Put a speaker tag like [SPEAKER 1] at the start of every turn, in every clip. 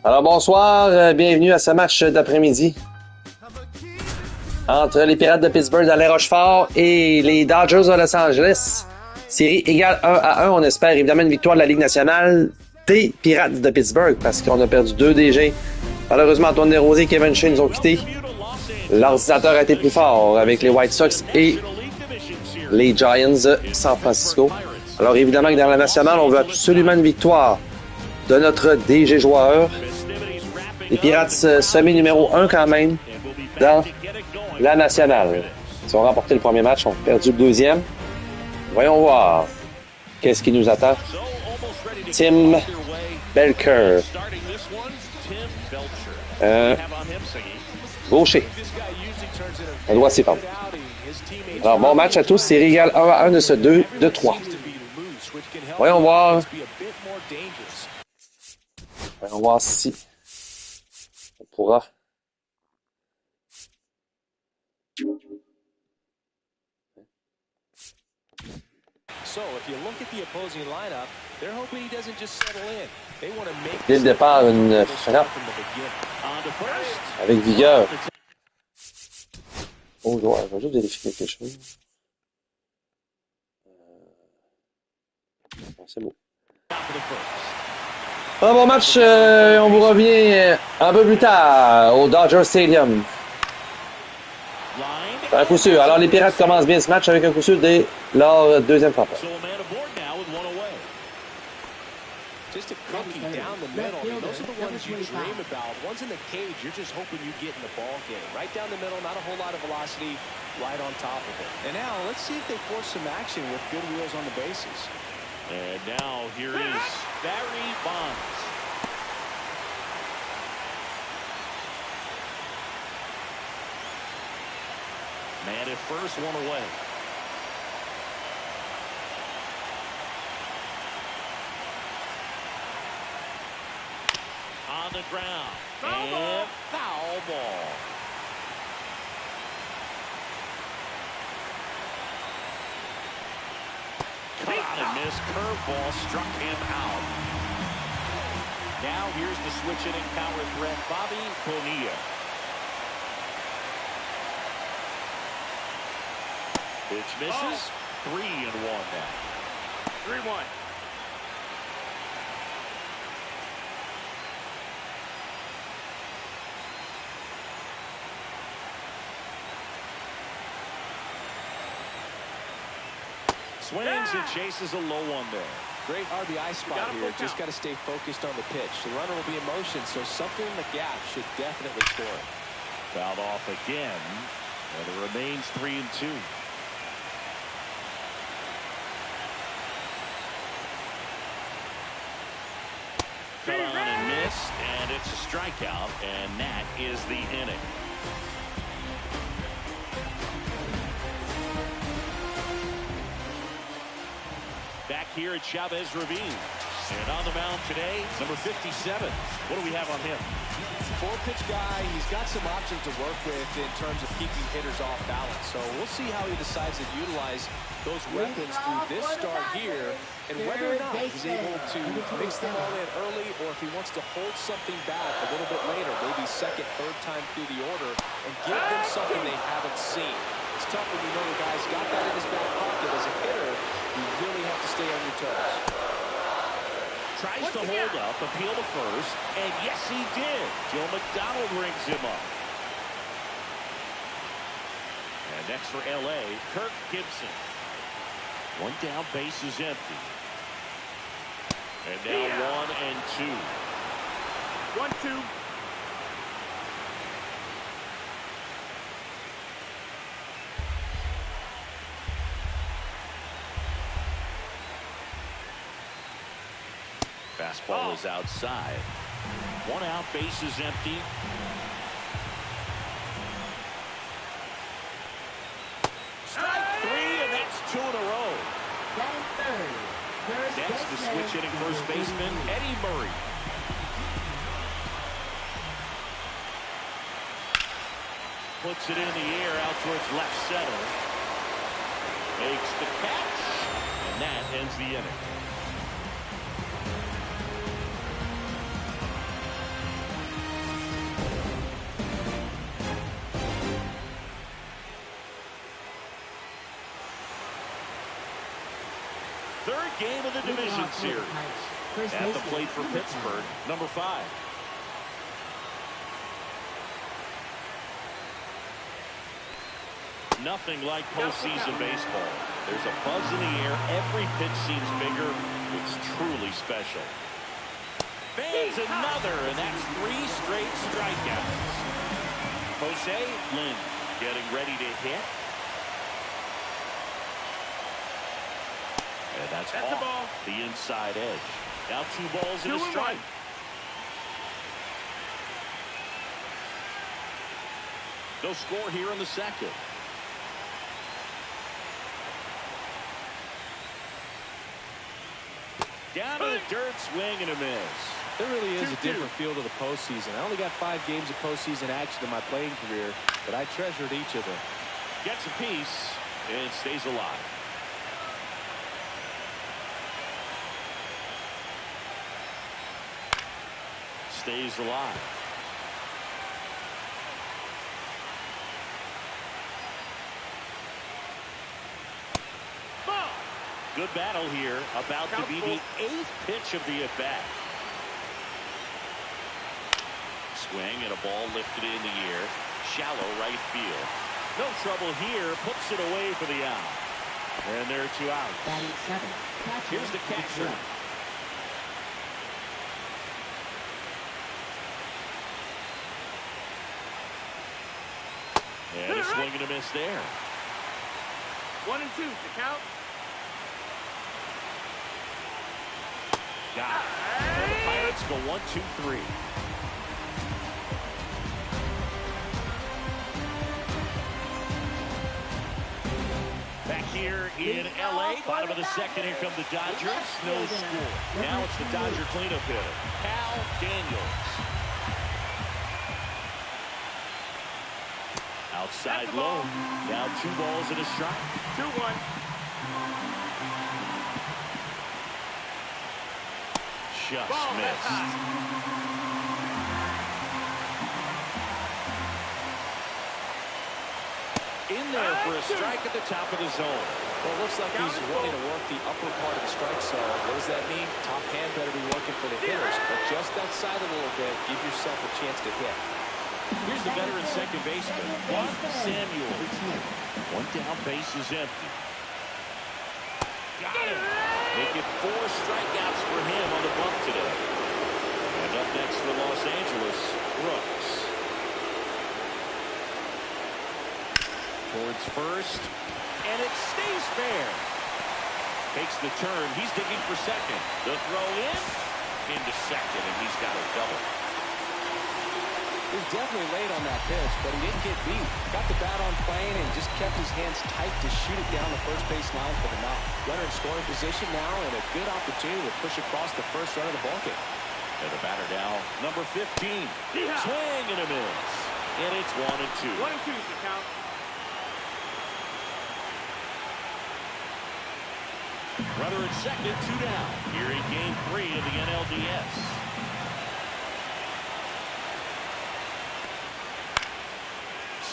[SPEAKER 1] Alors bonsoir, bienvenue à ce match d'après-midi entre les Pirates de Pittsburgh d'Alain Rochefort et les Dodgers de Los Angeles. Série égale 1-1, on espère évidemment une victoire de la Ligue nationale des Pirates de Pittsburgh parce qu'on a perdu 2 DG. Malheureusement, Antoine Desrosiers et Kevin Shea nous ont quittés. L'ordinateur a été plus fort avec les White Sox et les Giants de San Francisco. Alors évidemment que dans la nationale, on veut absolument une victoire de notre DG joueur. Les Pirates semi numéro 1 quand même dans la nationale. Ils ont remporté le premier match, ont perdu le deuxième. Voyons voir qu'est-ce qui nous attend. Tim Belker. Gaucher. On doit s'y prendre. Alors, bon match à tous. Série égale 1-1 de ce 2-3. Voyons voir. Voyons voir si on pourra. Dès le départ, une frappe avec vigueur. Oh, je vais juste vérifier quelque chose. C'est beau. Un bon match, on vous revient un peu plus tard au Dodger Stadium. Un coup sûr. Alors les Pirates commencent bien ce match avec un coup sûr dès leur deuxième frappe.
[SPEAKER 2] Just a cookie down the middle. I mean, those are the ones you dream about. Ones in the cage, you're just hoping you get in the ball game. Right down the middle, not a whole lot of velocity, right on top of it. And now, let's see if they force some action with good wheels on the bases.
[SPEAKER 3] And now, here is Barry Bonds. Man at first, one away. On the ground. And foul ball. Cut out and missed. Curveball struck him out. Now here's the switch hitting power threat, Bobby Bonilla. Pitch misses. 3-1 now.
[SPEAKER 4] 3-1.
[SPEAKER 3] Swings and chases a low one there.
[SPEAKER 2] Great RBI spot here. Just got to stay focused on the pitch. The runner will be in motion, so something in the gap should definitely score.
[SPEAKER 3] Fouled off again, and it remains 3-2. Cut on and missed, and it's a strikeout, and that is the inning. Back here at Chavez Ravine. And on the mound today, number 57. What do we have on him?
[SPEAKER 2] 4-pitch guy. He's got some options to work with in terms of keeping hitters off balance. So we'll see how he decides to utilize those weapons through this start here, and whether or not he's able to mix them all in early, or if he wants to hold something back a little bit later, maybe second, third time through the order, and give them something they haven't seen. It's tough when you know the guy's got that in his back pocket. As a hitter, you really have to stay on your toes.
[SPEAKER 3] Tries to hold up, appeal to first, and yes, he did. Joe McDonald rings him up. And next for L.A., Kirk Gibson. One down, base is empty. And now 1-2.
[SPEAKER 4] 1-2.
[SPEAKER 3] Fastball is outside. One out, base is empty. Strike 3, and that's 2 in a row. Next, the switch hitting first baseman, Eddie Murray. puts it in the air out towards left center. Makes the catch, and that ends the inning. Third game of the division series. At the plate for Pittsburgh, number 5. Nothing like postseason baseball. There's a buzz in the air. Every pitch seems bigger. It's truly special. Fans another, and that's 3 straight strikeouts. Jose Lynn getting ready to hit. And that's off the inside edge. Now 2 balls and a strike. No score here in the second. Down to the dirt, swing and a miss.
[SPEAKER 2] There really is a different feel to the postseason. I only got 5 games of postseason action in my playing career, but I treasured each of them.
[SPEAKER 3] Gets a piece and stays alive. Stays alive. Good battle here. About to be the 8th pitch of the at-bat. Swing and a ball lifted in the air. Shallow right field. No trouble here. Puts it away for the out. And there are 2 outs. Here's the catcher. And a swing and a miss there.
[SPEAKER 4] 1 and 2 to count.
[SPEAKER 3] Got it. And the Pirates go 1, 2, 3. Back here in L.A., bottom of the second, here come the Dodgers. No score. Now it's the Dodger cleanup hitter, Cal Daniels. Outside low. Now 2 balls and a strike.
[SPEAKER 4] 2-1.
[SPEAKER 3] Just missed. In there for a strike at the top of the zone.
[SPEAKER 2] Well, it looks like he's wanting to work the upper part of the strike zone. What does that mean? Top hand better be working for the hitters, but just outside a little bit, give yourself a chance to hit.
[SPEAKER 3] Here's the veteran second baseman, Juan Samuel. 1 down, base is empty. Got him. Make it 4 strikeouts for him on the bump today. And up next for Los Angeles, Brooks. Towards first, and it stays fair. Takes the turn. He's digging for second. The throw into second, and he's got a double.
[SPEAKER 2] He was definitely late on that pitch, but he didn't get beat. Got the bat on plane and just kept his hands tight to shoot it down the first base line for the knock. Runner in scoring position now, and a good opportunity to push across the first run of the ballgame.
[SPEAKER 3] And the batter now, number 15. Swing and a miss. And it's 1 and 2.
[SPEAKER 4] 1 and 2 to count.
[SPEAKER 3] Runner at second, 2 down. Here in game 3 of the NLDS.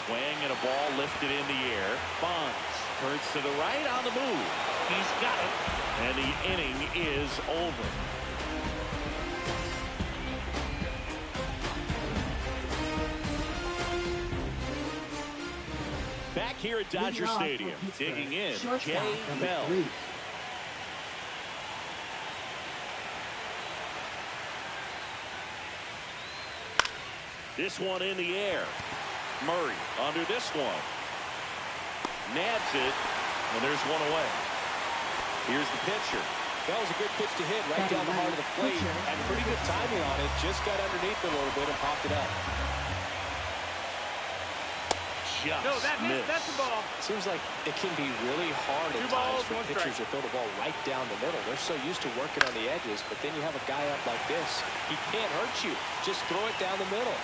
[SPEAKER 3] Swing and a ball lifted in the air. Bonds turns to the right on the move. He's got it. And the inning is over. Back here at Dodger Stadium, digging in, Jay Bell. This one in the air. Murray under this one. Nabs it, and there's 1 away. Here's the pitcher.
[SPEAKER 2] That was a good pitch to hit right down the heart of the plate. Had pretty good timing on it. Just got underneath it a little bit and popped it up.
[SPEAKER 3] Just missed.
[SPEAKER 4] That's the ball.
[SPEAKER 2] Seems like it can be really hard at times for pitchers to throw the ball right down the middle. They're so used to working on the edges, but then you have a guy up like this. He can't hurt you. Just throw it down the middle.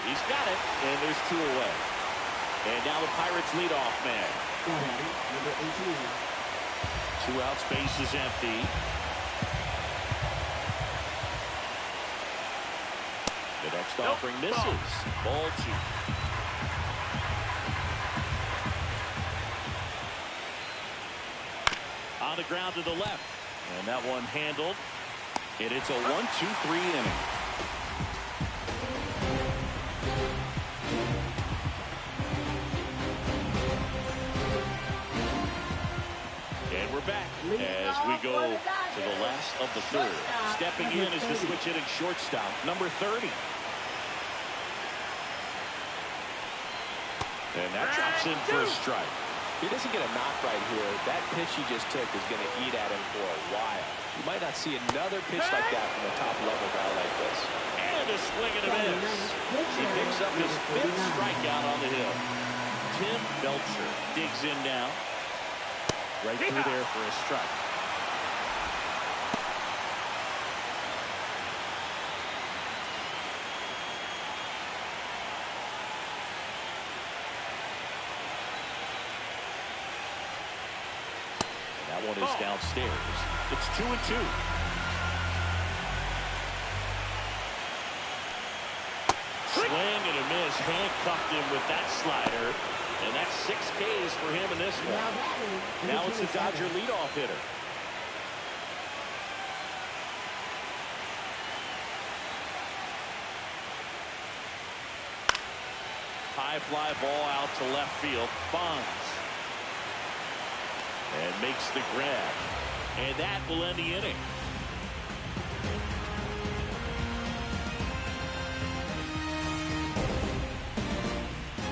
[SPEAKER 3] He's got it, and there's 2 away. And now the Pirates leadoff man.
[SPEAKER 5] Number 18.
[SPEAKER 3] 2 outs, base is empty. The next offering misses. Ball 2. On the ground to the left. And that one handled. And it's a 1-2-3 inning. And we're back as we go to the last of the third. Stepping in is the switch hitting shortstop, number 30. And that drops in for a strike.
[SPEAKER 2] If he doesn't get a knock right here, that pitch he just took is going to eat at him for a while. You might not see another pitch like that from a top-level guy like this.
[SPEAKER 3] And a swing and a miss. He picks up his 5th strikeout on the hill. Tim Belcher digs in now. Right through there for a strike. That one is downstairs. It's 2-2. Swing and a miss. Handcuffed him with that slider. And that's 6 Ks for him in this one. Now it's the Dodger leadoff hitter. High fly ball out to left field. Bonds. And makes the grab. And that will end the inning.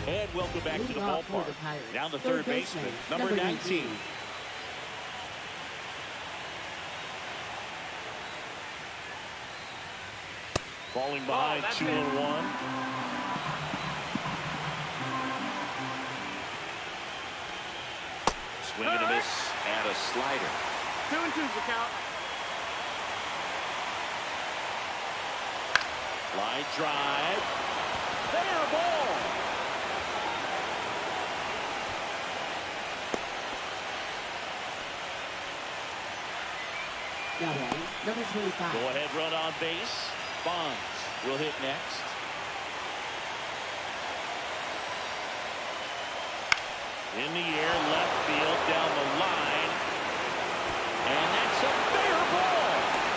[SPEAKER 3] And welcome back to the ballpark. Now the third baseman, number 19. Falling behind 2-1. Swing and a miss and a slider.
[SPEAKER 4] 2-2's the count.
[SPEAKER 3] Line drive. Fair ball.
[SPEAKER 5] Number 25.
[SPEAKER 3] Go ahead run on base. Bonds will hit next. In the air, left field, down the line. And that's a fair ball.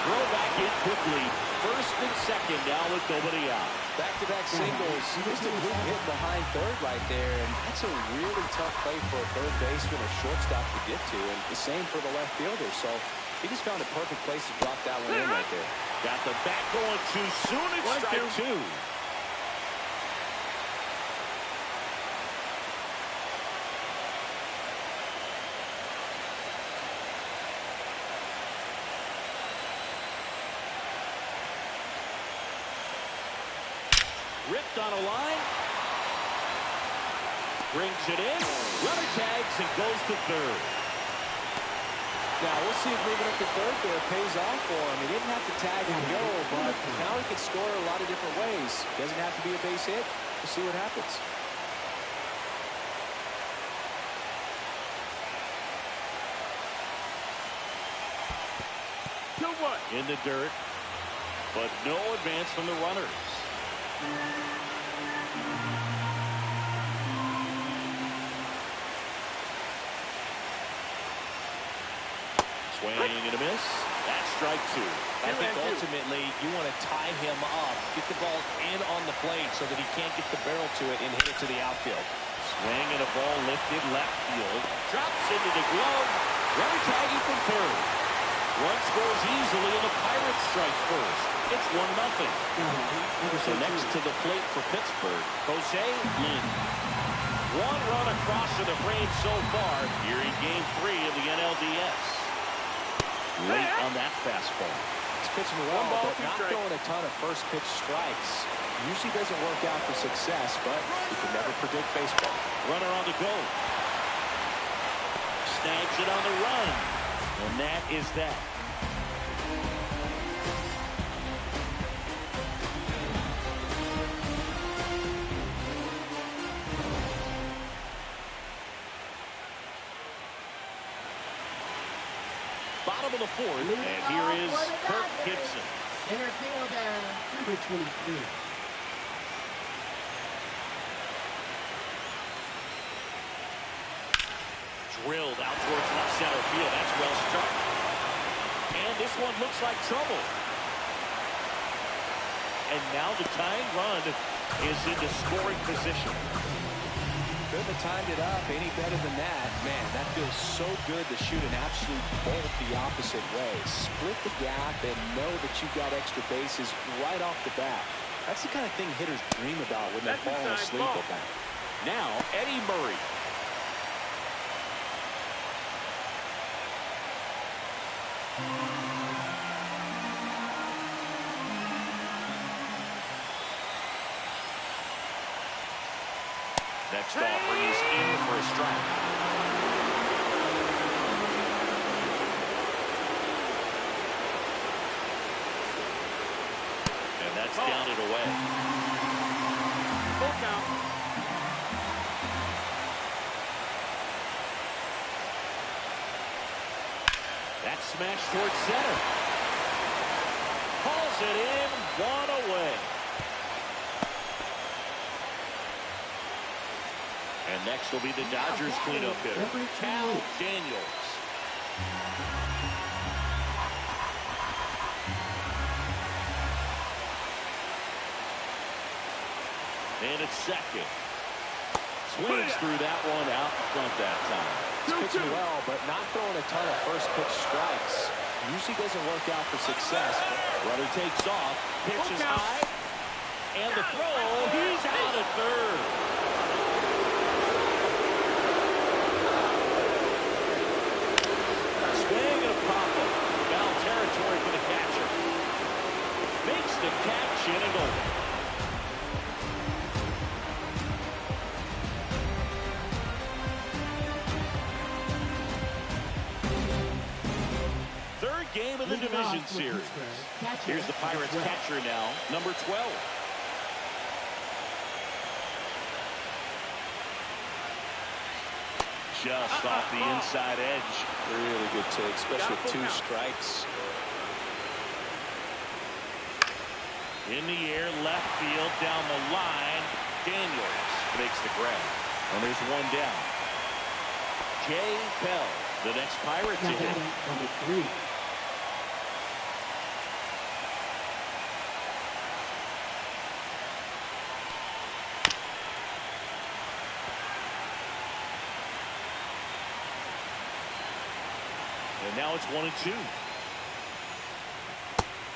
[SPEAKER 3] Throw back in quickly. First and second now with nobody out.
[SPEAKER 2] Back-to-back singles. Just a good hit behind third right there. And that's a really tough play for a third baseman or shortstop to get to. And the same for the left fielder. So he just found a perfect place to drop that one in right there.
[SPEAKER 3] Got the bat going too soon. It's strike 2. Ripped on a line. Brings it in. Runner tags and goes to third.
[SPEAKER 2] Now, we'll see if moving up to third there pays off for him. He didn't have to tag and go, but now he can score a lot of different ways. Doesn't have to be a base hit. We'll see what happens.
[SPEAKER 3] In the dirt, but no advance from the runners. Swing and a miss. That's strike 2.
[SPEAKER 2] I think ultimately you want to tie him up, get the ball in on the plate so that he can't get the barrel to it and hit it to the outfield.
[SPEAKER 3] Swing and a ball lifted left field. Drops into the glove. Runner tagging from third. One scores easily and the Pirates strike first. It's 1-0. So next to the plate for Pittsburgh, Jose Lynn. 1 run across to the frame so far here in Game 3 of the NLDS. Late on that fastball.
[SPEAKER 2] He's pitching well, but not throwing a ton of first pitch strikes. Usually doesn't work out for success, but you can never predict baseball.
[SPEAKER 3] Runner on the go. Snags it on the run. And that is that. bottom of the fourth. And here is Kirk Gibson.
[SPEAKER 5] Center fielder, number 23.
[SPEAKER 3] Drilled out towards left center field. That's well struck. And this one looks like trouble. And now the tying run is into scoring position.
[SPEAKER 2] Couldn't have timed it up any better than that. Man, that feels so good to shoot an absolute bolt the opposite way. Split the gap and know that you've got extra bases right off the bat. That's the kind of thing hitters dream about when they're falling asleep at that.
[SPEAKER 3] Now, Eddie Murray. Next offer is in for a strike. And that's down and away.
[SPEAKER 4] Full count.
[SPEAKER 3] That's smashed towards center. Calls it in, one away. And next will be the Dodgers cleanup hitter, Cal Daniels. And it's second. Swings through that one out in front that time.
[SPEAKER 2] He's pitching well, but not throwing a ton of first pitch strikes. Usually doesn't work out for success.
[SPEAKER 3] Runner takes off, pitches high, and the throw, he's out at third. Swing and a pop-up. Foul territory for the catcher. Makes the catch in and over. Third game of the division series. Here's the Pirates catcher now, number 12. Just off the inside edge.
[SPEAKER 2] Really good take, especially with two strikes.
[SPEAKER 3] In the air, left field, down the line. Daniels makes the grab. And there's one down. Jay Bell, the next Pirate to hit.
[SPEAKER 5] Number 3.
[SPEAKER 3] And now it's 1-2.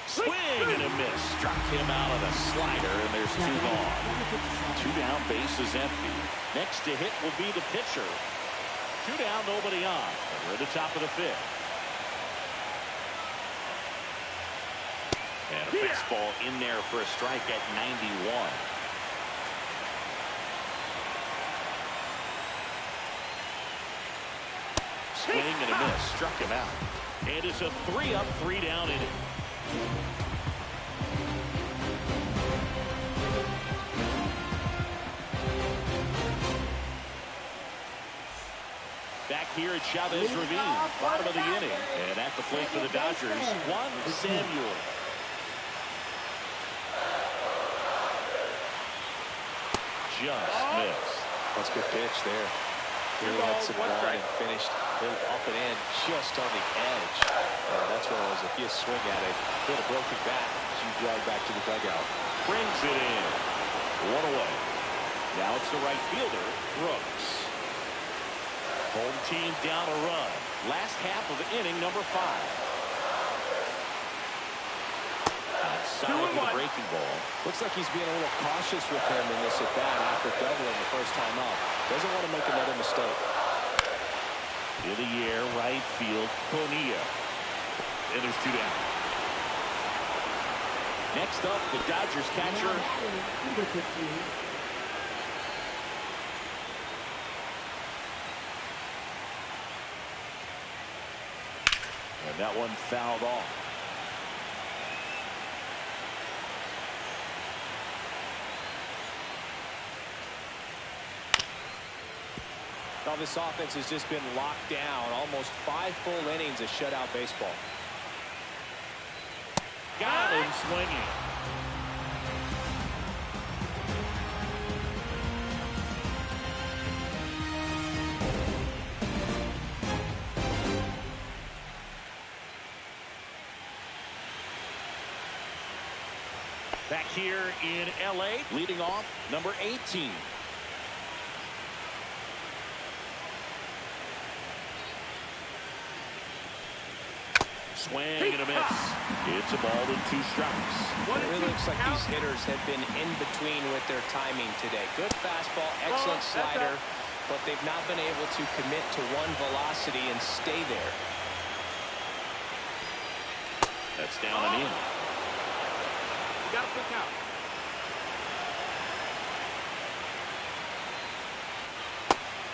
[SPEAKER 3] Swing and a miss. Struck him out of the slider, and there's two gone. Two down, base is empty. Next to hit will be the pitcher. Two down, nobody on. And we're at the top of the fifth. And a fastball in there for a strike at 91. Swing and a miss. Struck him out. And it's a 3-up, 3-down inning. Back here at Chavez Ravine, bottom of the inning. And at the plate for the Dodgers, Juan Samuel. Just missed.
[SPEAKER 2] That's a good pitch there. Really had some line and finished up and in just on the edge. That's what it was. If you swing at it, hit a broken bat, you drive back to the dugout.
[SPEAKER 3] Brings it in. One away. Now it's the right fielder, Brooks. Home team down a run. Last half of inning number 5. Outside of the breaking ball.
[SPEAKER 2] Looks like he's being a little cautious with him in this at bat after doubling the first time up. Doesn't want to make another mistake.
[SPEAKER 3] In the air, right field, Bonilla. And there's two down. Next up, the Dodgers catcher.
[SPEAKER 5] Number 15.
[SPEAKER 3] And that one fouled off.
[SPEAKER 2] Well, this offense has just been locked down. Almost 5 full innings of shutout baseball.
[SPEAKER 3] Got him swinging. Back here in L.A., leading off, number 18. Swing and a miss. It's a ball and 2 strikes.
[SPEAKER 2] It really looks like these hitters have been in between with their timing today. Good fastball, excellent slider, but they've not been able to commit to one velocity and stay there.
[SPEAKER 3] That's down and in.
[SPEAKER 4] Got a quick out.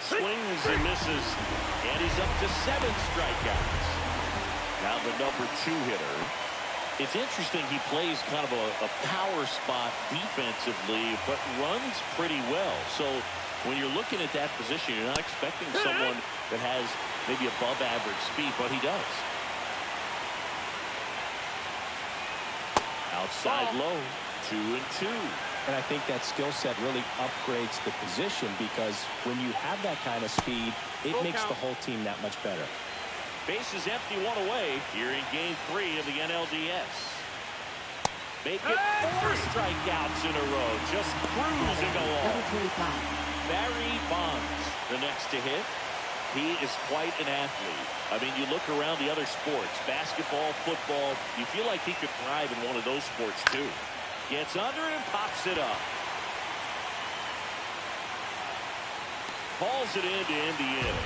[SPEAKER 3] Swings and misses, and he's up to 7 strikeouts. Now the number 2 hitter. It's interesting, he plays kind of a power spot defensively, but runs pretty well. So when you're looking at that position, you're not expecting someone that has maybe above average speed, but he does. Outside low, 2-2.
[SPEAKER 2] And I think that skill set really upgrades the position, because when you have that kind of speed, it makes the whole team that much better.
[SPEAKER 3] Base is empty, 1 away here in Game 3 of the NLDS. Make it 4 strikeouts in a row, just cruising along. Barry Bonds, the next to hit. He is quite an athlete. I mean, you look around the other sports, basketball, football, you feel like he could thrive in one of those sports too. Gets under it and pops it up. Calls it in to end the inning.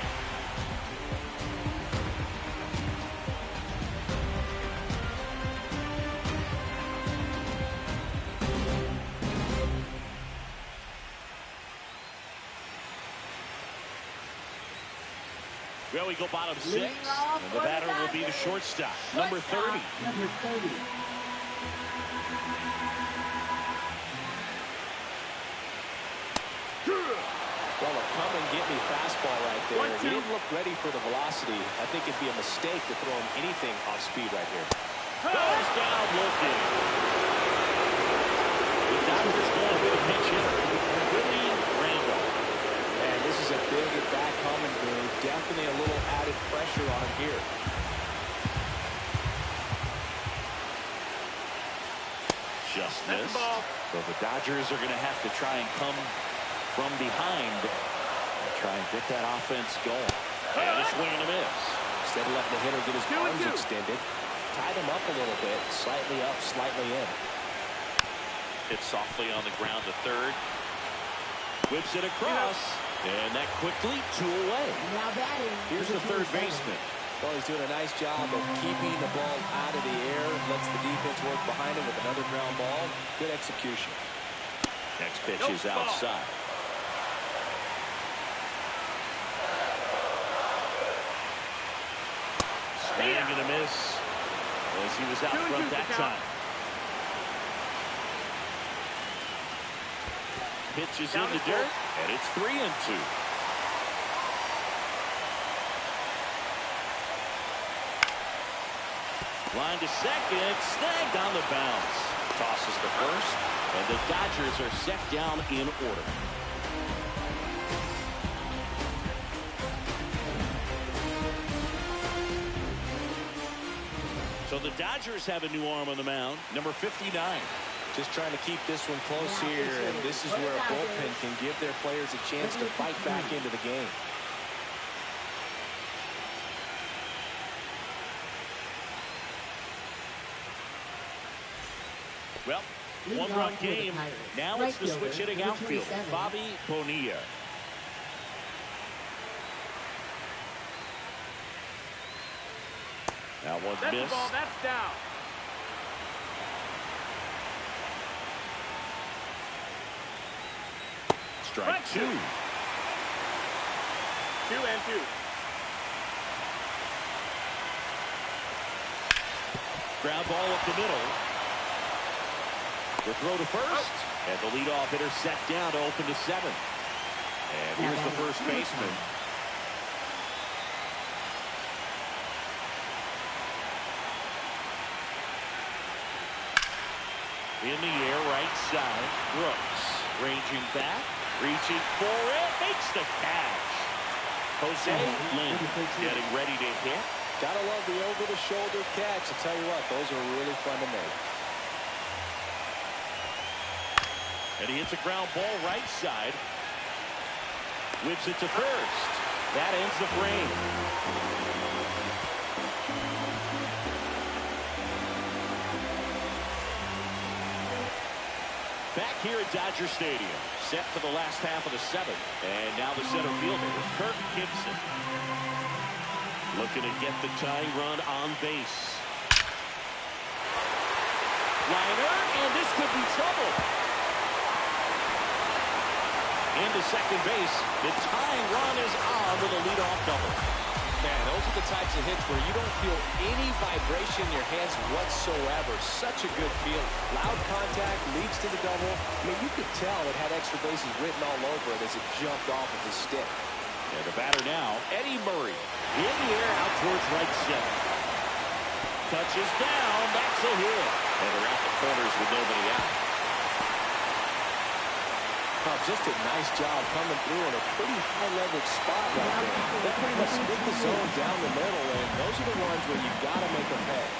[SPEAKER 3] Well, we go bottom 6, and the batter will be the shortstop, number 30.
[SPEAKER 5] Number 30.
[SPEAKER 2] Well, a come-and-get-me fastball right there. He didn't look ready for the velocity. I think it'd be a mistake to throw him anything off speed right here.
[SPEAKER 3] Goes down looking. The Dodgers going with a pinch hitter, Billy Randall.
[SPEAKER 2] And this is a big at-bat coming through. Definitely a little added pressure on him here.
[SPEAKER 3] Just missed. So the Dodgers are going to have to try and come from behind and try and get that offense going. And a swing and a miss.
[SPEAKER 2] Instead of letting the hitter get his arms extended, tied him up a little bit, slightly up, slightly in.
[SPEAKER 3] Hit softly on the ground to third. Whips it across, and that quickly 2 away.
[SPEAKER 5] Now batting.
[SPEAKER 3] Here's the third baseman.
[SPEAKER 2] Well, he's doing a nice job of keeping the ball out of the air, lets the defense work behind him with another ground ball. Good execution.
[SPEAKER 3] Next pitch is outside. Swing and a miss as he was out front that time. Pitch is in the dirt, and it's 3-2. Line to second, snagged on the bounce. Tosses the first, and the Dodgers are set down in order. So the Dodgers have a new arm on the mound, number 59.
[SPEAKER 2] Just trying to keep this one close here, and this is where a bullpen can give their players a chance to fight back into the game.
[SPEAKER 3] Well, 1-run game. Now it's the switch hitting outfielder, Bobby Bonilla. That one's missed.
[SPEAKER 4] Ball, that's down.
[SPEAKER 3] Strike 2.
[SPEAKER 4] 2-2.
[SPEAKER 3] Ground ball up the middle. The throw to first. And the leadoff hitter set down to open to 7. And here's the first baseman. In the air, right side. Brooks ranging back, reaching for it, makes the catch. Jose Lynn getting ready to hit.
[SPEAKER 2] Gotta love the over-the-shoulder catch. I tell you what, those are really fun to make.
[SPEAKER 3] And he hits a ground ball right side. Whips it to first. That ends the frame. Back here at Dodger Stadium, set for the last half of the seventh. And now the center fielder, Kirk Gibson. Looking to get the tying run on base. Liner, and this could be trouble. Into second base. The tying run is on with a leadoff double.
[SPEAKER 2] Man, those are the types of hits where you don't feel any vibration in your hands whatsoever. Such a good feeling. Loud contact leads to the double. I mean, you could tell it had extra bases written all over it as it jumped off of his stick.
[SPEAKER 3] And the batter now, Eddie Murray. In the air out towards right center. Touches down. That's a hit. And they're at the corners with nobody out.
[SPEAKER 2] Oh, just a nice job coming through in a pretty high-leverage spot right there. They pretty much split the zone down the middle, and those are the ones where you've got to make them pay.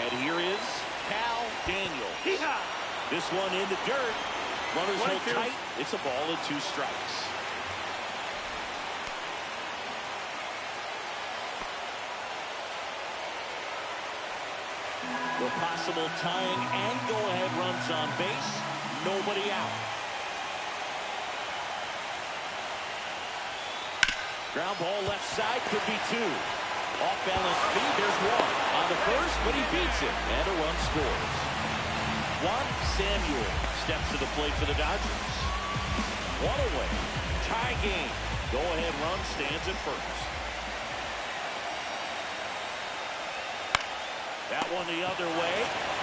[SPEAKER 3] And here is Cal Daniels. This one in the dirt. Runners hold tight. It's a ball and 2 strikes. The possible tying and go-ahead runs on base. Nobody out. Ground ball left side, could be 2. Off balance feed, there's 1. On the first, but he beats it. And a run scores. Juan Samuel steps to the plate for the Dodgers. 1 away. Tie game. Go-ahead run stands at first. That one the other way.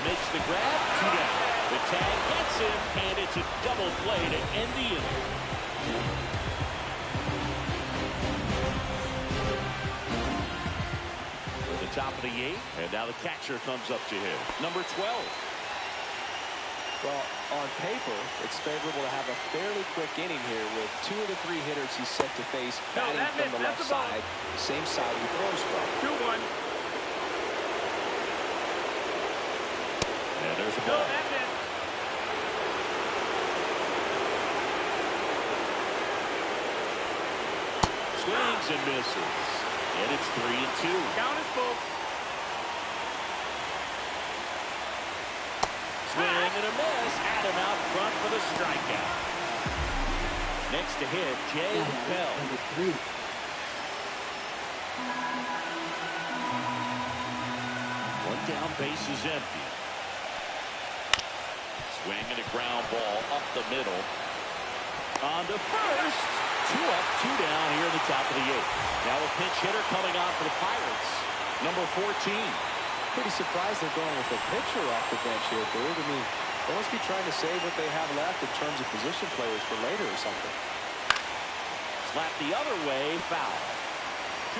[SPEAKER 3] Makes the grab. 2 down. The tag gets him, and it's a double play to end the inning. We're at the top of the 8th, and now the catcher comes up to him. Number 12.
[SPEAKER 2] Well, on paper, it's favorable to have a fairly quick inning here with 2 of the 3 hitters he's set to face batting from the left side, same side he throws from.
[SPEAKER 4] 2-1.
[SPEAKER 3] And there's a ball. Swings and misses. And it's 3-2.
[SPEAKER 4] Count is full.
[SPEAKER 3] Swing and a miss. Adam out front for the strikeout. Next to hit, Jay Bell.
[SPEAKER 5] Number 3.
[SPEAKER 3] One down, base is empty. Swing and a ground ball up the middle. On to first. 2 up, 2 down here in the top of the 8th. Now a pinch hitter coming on for the Pirates. Number 14.
[SPEAKER 2] Pretty surprised they're going with a pitcher off the bench here, Bird. I mean, they must be trying to save what they have left in terms of position players for later or something.
[SPEAKER 3] Slap the other way, foul.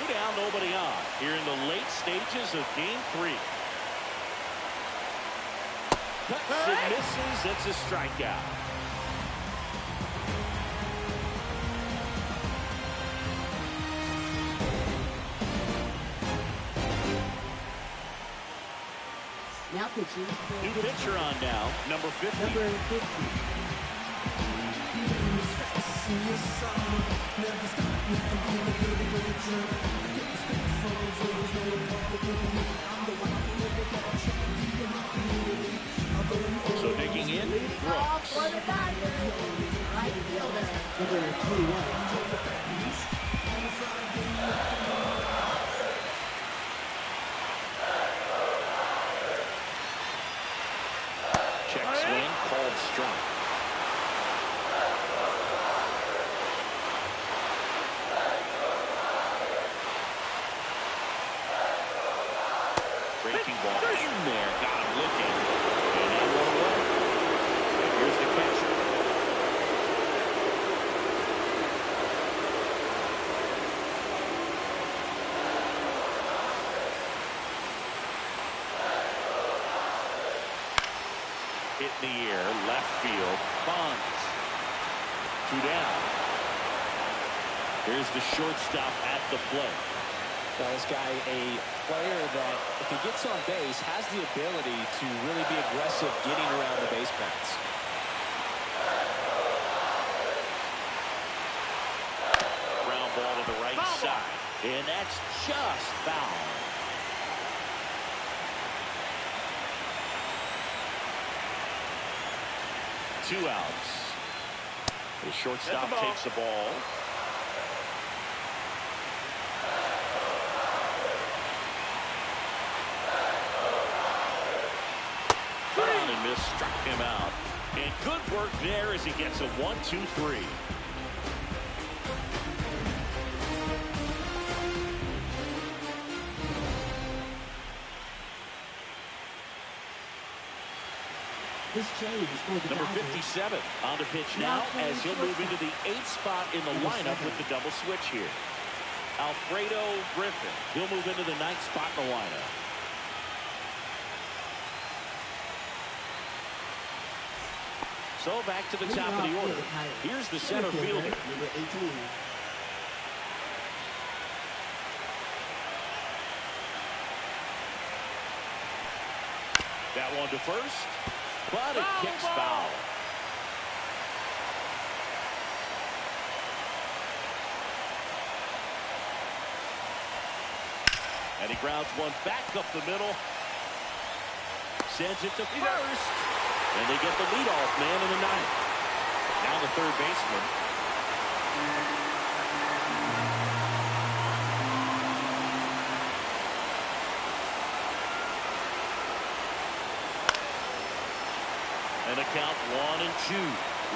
[SPEAKER 3] 2 down, nobody on. Here in the late stages of Game 3. Cuts and misses. It's a strikeout.
[SPEAKER 5] Now pitching.
[SPEAKER 3] New pitcher on now, number 50.
[SPEAKER 5] Number 50.
[SPEAKER 3] So digging in, Brooks.
[SPEAKER 5] Right fielder. Number 21.
[SPEAKER 3] Check swing, called strike. Breaking ball in there, got him looking. And that one away. And here's the catcher. hit in the air, left field. Bonds. 2 down. Here's the shortstop at the plate.
[SPEAKER 2] Now, this guy, a player that, if he gets on base, has the ability to really be aggressive getting around the base paths.
[SPEAKER 3] Ground ball to the right side. And that's just foul. Two outs. The shortstop takes the ball. On and miss, struck him out. And good work there as he gets a 1-2-3.
[SPEAKER 5] This change is for the
[SPEAKER 3] Number
[SPEAKER 5] Dodgers.
[SPEAKER 3] 57 on the pitch now as he'll move into the 8th spot in the lineup with the double switch here. Alfredo Griffin. He'll move into the 9th spot in the lineup. So back to the top of the order. Here's the center fielder.
[SPEAKER 5] Number 18.
[SPEAKER 3] That one to first, but it kicks foul. And he grounds one back up the middle. Sends it to first. And they get the leadoff man in the 9th. Now the third baseman. And a count 1-2.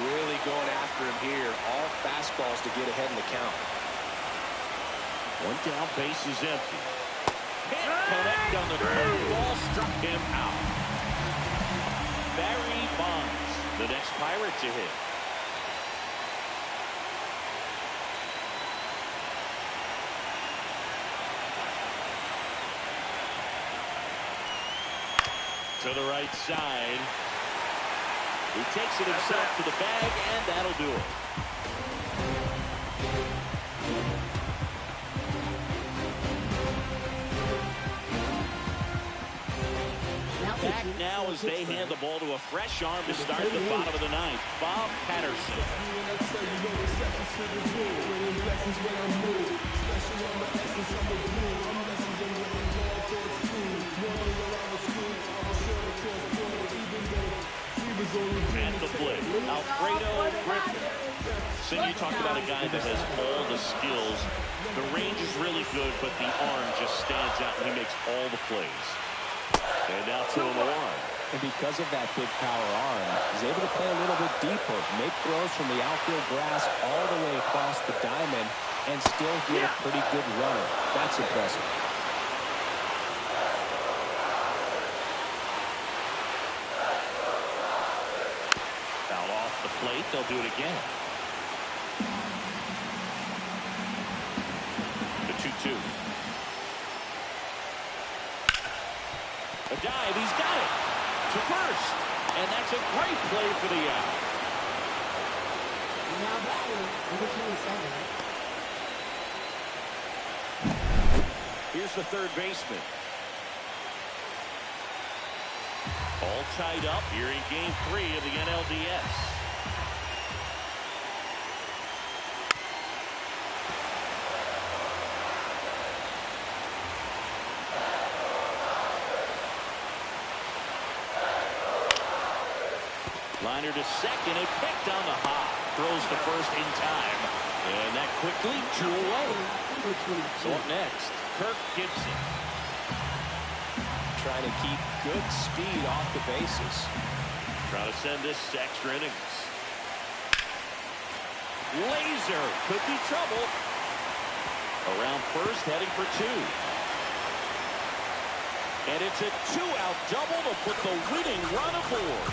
[SPEAKER 2] Really going after him here. All fastballs to get ahead in the count.
[SPEAKER 3] One down, base is empty. Can't connect on the curveball, struck him out. Barry Bonds, the next Pirate to hit. To the right side. He takes it himself to the bag, and that'll do it. Back now as they hand the ball to a fresh arm to start the bottom of the 9th. Bob Patterson. At the plate, Alfredo Griffin. So you talked about a guy that has all the skills. The range is really good, but the arm just stands out, and he makes all the plays. And now 2-1.
[SPEAKER 2] And because of that big power arm, he's able to play a little bit deeper, make throws from the outfield grass all the way across the diamond, and still get a pretty good runner. That's impressive.
[SPEAKER 3] Foul off the plate. They'll do it again. The 2-2. A dive, he's got it to first, and that's a great play for the out.
[SPEAKER 5] Now batting, number 27.
[SPEAKER 3] Here's the third baseman. All tied up here in Game 3 of the NLDS. Liner to second and picked on the hop. Throws the first in time. And that quickly 2 away. So up next, Kirk Gibson.
[SPEAKER 2] Trying to keep good speed off the bases.
[SPEAKER 3] Trying to send this to extra innings. Laser could be trouble. Around first, heading for 2. And it's a 2-out double to put the winning run aboard.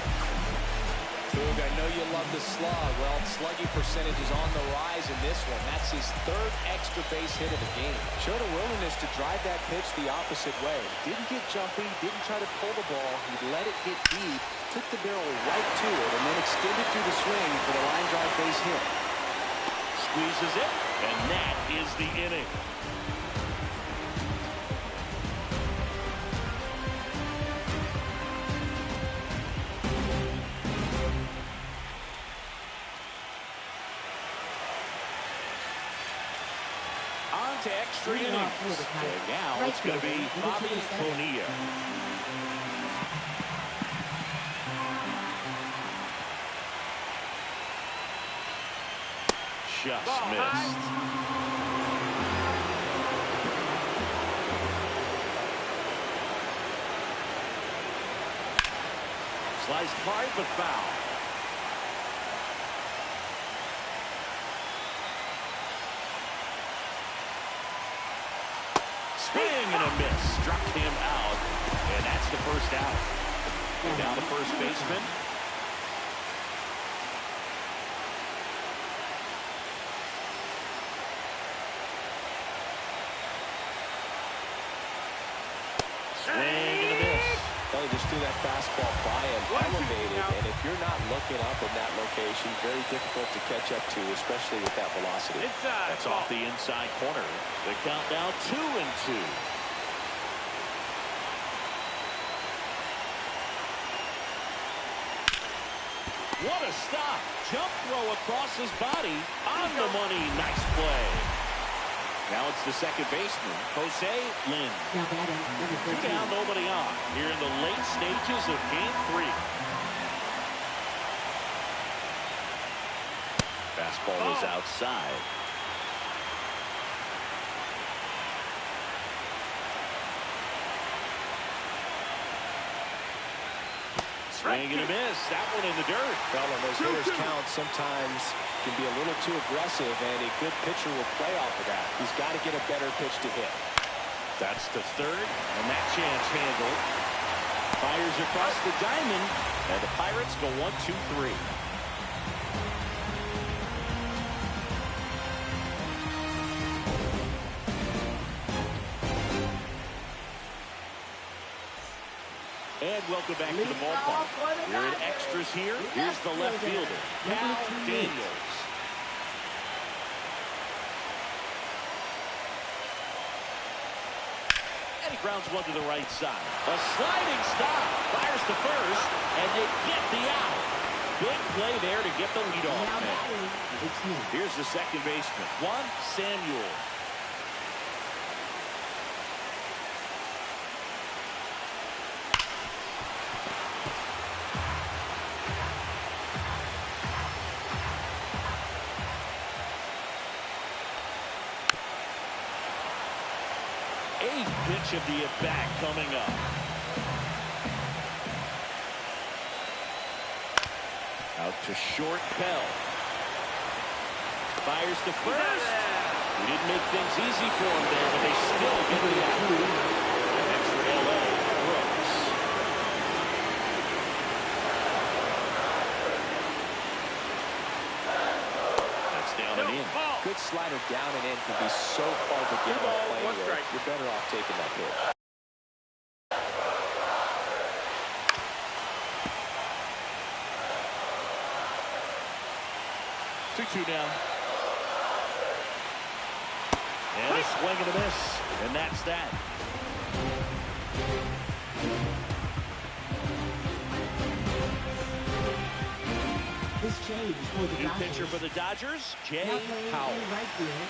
[SPEAKER 2] Boog, I know you love the slug. Well, slugging percentage is on the rise in this one. That's his 3rd extra base hit of the game. Showed a willingness to drive that pitch the opposite way. Didn't get jumpy, didn't try to pull the ball. He let it get deep, took the barrel right to it and then extended through the swing for the line drive base hit.
[SPEAKER 3] Squeezes it, and that is the inning. On to extra innings. And now it's going to be Bobby Bonilla. Just missed. Sliced hard but foul. Swing and a miss. Struck him out. And that's the first out. Now the first baseman. Swing and a miss.
[SPEAKER 2] Well, he just threw that fastball by him, elevated, and if you're not looking up in that location, very difficult to catch up to, especially with that velocity.
[SPEAKER 3] That's off the inside corner. The count now 2-2. What a stop. Jump throw across his body. On the money. Nice play. Now it's the second baseman, Jose Lynn.
[SPEAKER 5] Now batting, number
[SPEAKER 3] 2
[SPEAKER 5] 13.
[SPEAKER 3] down, nobody on. Here in the late stages of Game 3. Fastball is outside. Swing and a miss. That one in the dirt.
[SPEAKER 2] Well, and those hitters count sometimes can be a little too aggressive, and a good pitcher will play off of that. He's got to get a better pitch to hit.
[SPEAKER 3] That's the third, and that chance handled. Fires across the diamond, and the Pirates go 1-2-3. And welcome back to the ballpark. We're in extras here. Here's the left fielder, Cal Daniels. And he grounds one to the right side. A sliding stop. Fires to first, and they get the out. Big play there to get the leadoff
[SPEAKER 5] Now
[SPEAKER 3] man.
[SPEAKER 5] batting, number 10.
[SPEAKER 3] Here's the second baseman, Juan Samuel. Eighth pitch of the at-bat coming up. Out to short, Pell. Fires to first. We didn't make things easy for him there, but they still get the out. Next for LA, Brooks. That's down and in.
[SPEAKER 2] Good slider down and in can be so hard to get on a plane with. You're better off taking that pitch.
[SPEAKER 3] 2-2 now. And a swing and a miss. And that's that.
[SPEAKER 5] This change is for the
[SPEAKER 3] New
[SPEAKER 5] Dodgers.
[SPEAKER 3] pitcher for the Dodgers, Jay
[SPEAKER 5] Now playing
[SPEAKER 3] Powell.
[SPEAKER 5] in right field,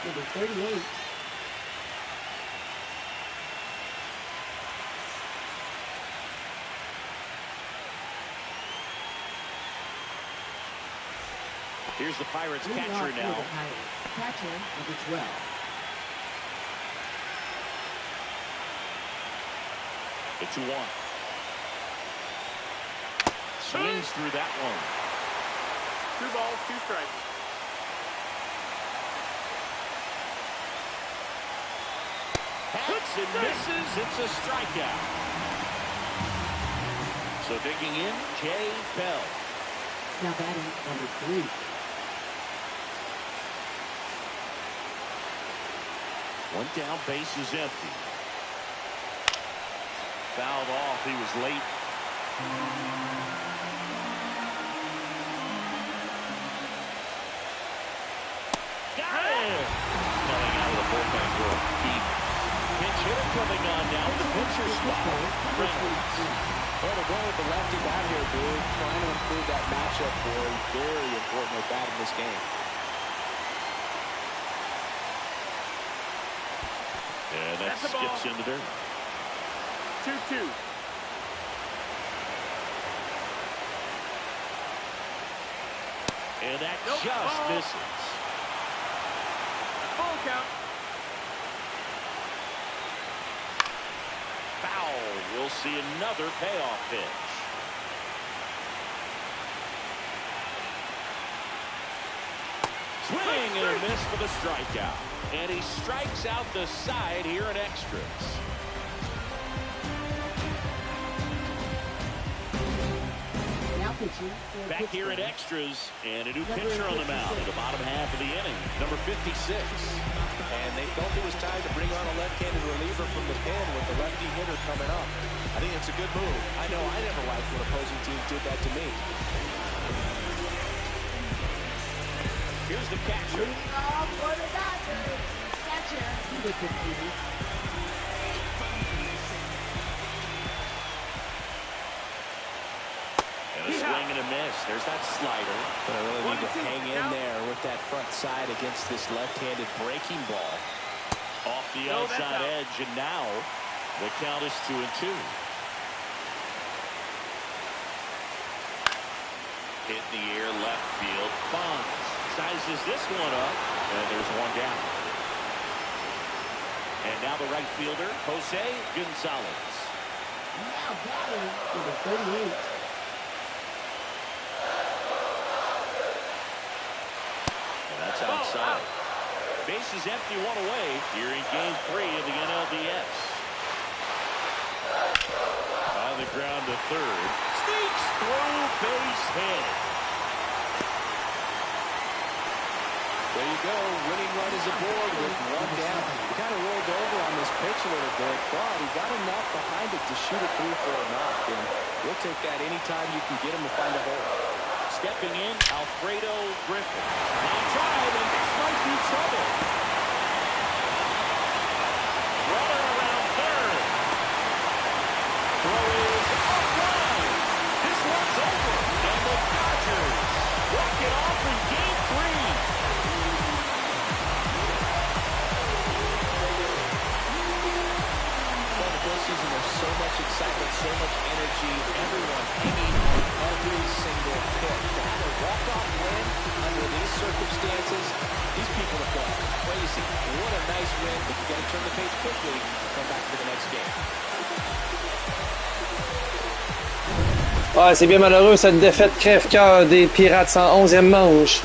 [SPEAKER 5] number 38.
[SPEAKER 3] Here's the Pirates
[SPEAKER 5] Leading
[SPEAKER 3] catcher
[SPEAKER 5] off for
[SPEAKER 3] now.
[SPEAKER 5] the Pirates. Catcher, number 12.
[SPEAKER 3] The 2-1. Swings through that one.
[SPEAKER 4] 2 balls, 2 strikes.
[SPEAKER 3] Hits and misses. It's a strikeout. So digging in, Jay Bell.
[SPEAKER 5] Now batting, number 3.
[SPEAKER 3] One down, base is empty. Fouled off. He was late. Coming on now, the pitcher spot.
[SPEAKER 2] Well, they're going with the lefty bat here, dude. Trying to improve that matchup for a very important at bat in this game.
[SPEAKER 3] And that skips into dirt.
[SPEAKER 4] 2-2.
[SPEAKER 3] And that just misses.
[SPEAKER 4] Full count.
[SPEAKER 3] Foul. We'll see another payoff pitch. Swing and a miss for the strikeout. And he strikes out the side here in extras.
[SPEAKER 5] Now pitching for
[SPEAKER 3] Back here in
[SPEAKER 5] Pittsburgh.
[SPEAKER 3] extras, and a new pitcher on the mound in the bottom half of the inning.
[SPEAKER 2] Number 56. And they felt it was time to bring on a left-handed reliever from the pen with the lefty hitter coming up. I think it's a good move. I know I never liked when opposing teams did that to me.
[SPEAKER 3] Here's the catcher.
[SPEAKER 5] For the Dodgers. Catcher. Number 15.
[SPEAKER 3] And a swing and a miss. There's that slider.
[SPEAKER 2] But I really need to hang in there with that front side against this left-handed breaking ball.
[SPEAKER 3] Off the outside edge, and now the count is 2-2. Hit in the air, left field. Bonds sizes this one up, and there's one down. And now the right fielder, Jose Gonzalez.
[SPEAKER 5] Now batting number 38.
[SPEAKER 3] And that's outside. Bases empty, one away here in Game 3 of the NLDS. On the ground to third. Sneaks through, base hit.
[SPEAKER 2] There you go. Winning run is aboard with one down. He kind of rolled over on this pitch a little bit, but he got enough behind it to shoot it through for a knock. And we'll take that anytime you can get him to find a hole.
[SPEAKER 3] Stepping in, Alfredo Griffin. Line drive, and this might be trouble. Runner around third. Throw is offline. This one's over. And the Dodgers walk it off in Game 3.
[SPEAKER 2] Season, there's so much excitement, so much energy, everyone hanging on every single pick. To have a walk-off win under these circumstances, these people are going crazy. What a nice win, but you got to turn the page quickly and come back to the next game.
[SPEAKER 1] Ouais, c'est bien malheureux, cette défaite crève-cœur des Pirates en 11e manche.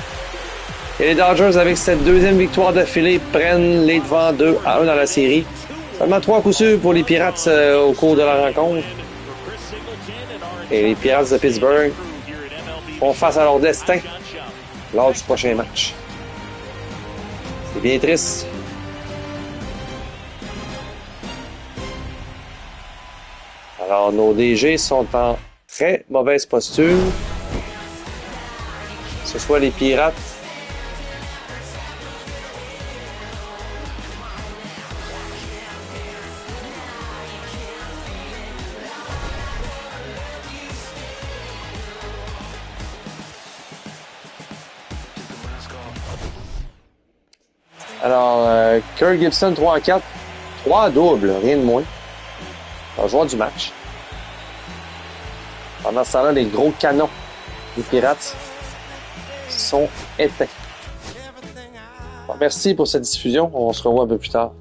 [SPEAKER 1] Et les Dodgers, avec cette deuxième victoire d'affilée, prennent les devants 2-1 dans la série. Seulement 3 coups sûrs pour les Pirates au cours de la rencontre. Et les Pirates de Pittsburgh font face à leur destin lors du prochain match. C'est bien triste. Alors, nos DG sont en très mauvaise posture. Que ce soit les Pirates Alors, Kirk Gibson 3-4, 3 doubles, rien de moins. Le joueur du match. Pendant ce temps-là, les gros canons des Pirates sont éteints. Bon, merci pour cette diffusion. On se revoit un peu plus tard.